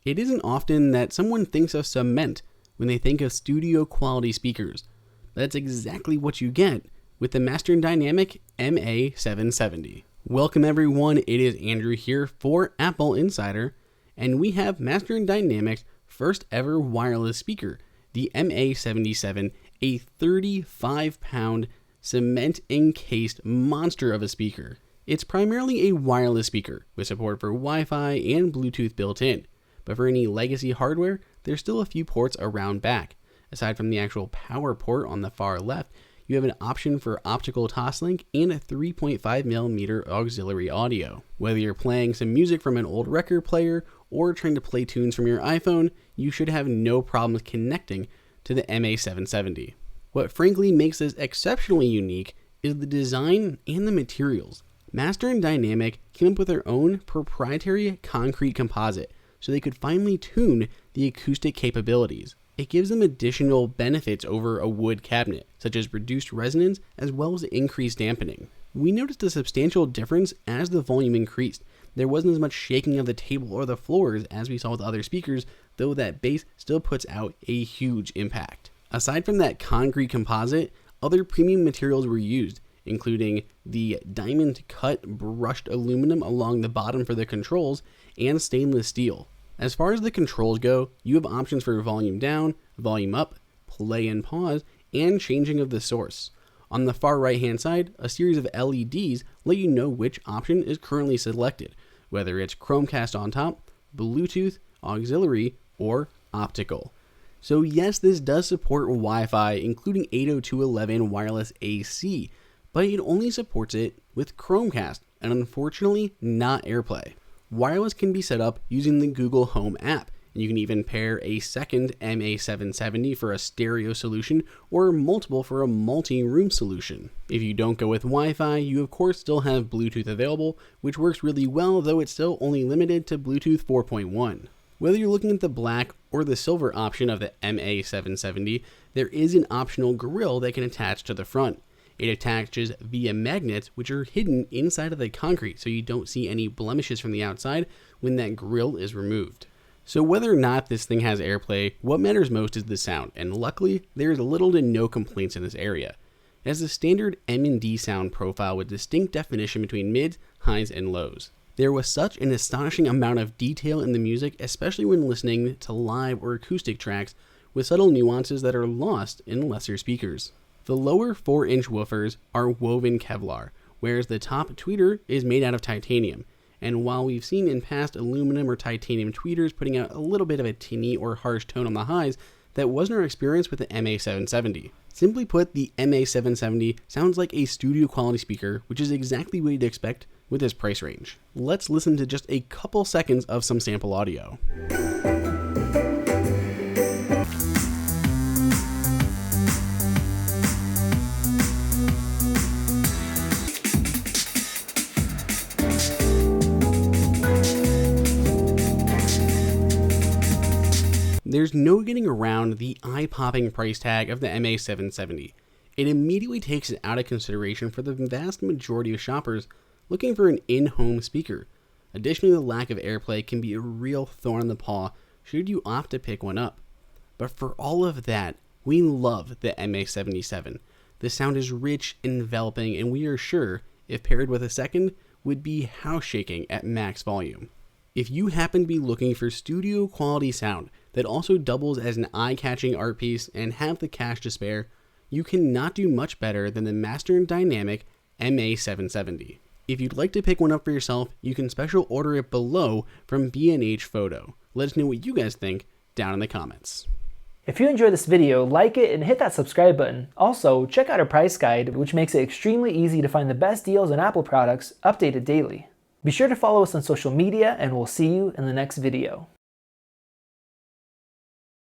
It isn't often that someone thinks of cement when they think of studio quality speakers. That's exactly what you get with the Master Dynamic MA770. Welcome everyone, it is Andrew here for AppleInsider, and we have Master Dynamic's first ever wireless speaker, the MA77, a 35-pound cement encased monster of a speaker. It's primarily a wireless speaker with support for Wi-Fi and Bluetooth built in, but for any legacy hardware, there's still a few ports around back. Aside from the actual power port on the far left, you have an option for optical toslink and a 3.5mm auxiliary audio. Whether you're playing some music from an old record player or trying to play tunes from your iPhone, you should have no problems connecting to the MA770. What frankly makes this exceptionally unique is the design and the materials. Master Dynamic came up with their own proprietary concrete composite so they could finely tune the acoustic capabilities. It gives them additional benefits over a wood cabinet, such as reduced resonance as well as increased dampening. We noticed a substantial difference as the volume increased. There wasn't as much shaking of the table or the floors as we saw with other speakers, though that bass still puts out a huge impact. Aside from that concrete composite, other premium materials were used, including the diamond cut brushed aluminum along the bottom for the controls and stainless steel. As far as the controls go, you have options for volume down, volume up, play and pause, and changing of the source. On the far right hand side, a series of LEDs let you know which option is currently selected, whether it's Chromecast on top, Bluetooth, auxiliary, or optical. So yes, this does support Wi-Fi, including 802.11 wireless AC, but it only supports it with Chromecast, and unfortunately not AirPlay. Wireless can be set up using the Google Home app, and you can even pair a second MA770 for a stereo solution or multiple for a multi-room solution. If you don't go with Wi-Fi, you of course still have Bluetooth available, which works really well, though it's still only limited to Bluetooth 4.1. Whether you're looking at the black or the silver option of the MA770, there is an optional grille that can attach to the front. It attaches via magnets, which are hidden inside of the concrete so you don't see any blemishes from the outside when that grille is removed. So whether or not this thing has AirPlay, what matters most is the sound, and luckily there is little to no complaints in this area. It has a standard M&D sound profile with distinct definition between mids, highs, and lows. There was such an astonishing amount of detail in the music, especially when listening to live or acoustic tracks, with subtle nuances that are lost in lesser speakers. The lower 4-inch woofers are woven Kevlar, whereas the top tweeter is made out of titanium. And while we've seen in past aluminum or titanium tweeters putting out a little bit of a tinny or harsh tone on the highs, that wasn't our experience with the MA770. Simply put, the MA770 sounds like a studio quality speaker, which is exactly what you'd expect with this price range. Let's listen to just a couple seconds of some sample audio. There's no getting around the eye-popping price tag of the MA770. It immediately takes it out of consideration for the vast majority of shoppers looking for an in-home speaker. Additionally, the lack of AirPlay can be a real thorn in the paw should you opt to pick one up. But for all of that, we love the MA77. The sound is rich, enveloping, and we are sure, if paired with a second, would be house-shaking at max volume. If you happen to be looking for studio quality sound that also doubles as an eye-catching art piece and have the cash to spare, you cannot do much better than the Master Dynamic MA770. If you'd like to pick one up for yourself, you can special order it below from B&H Photo. Let us know what you guys think down in the comments. If you enjoyed this video, like it and hit that subscribe button. Also, check out our price guide, which makes it extremely easy to find the best deals on Apple products updated daily. Be sure to follow us on social media, and we'll see you in the next video.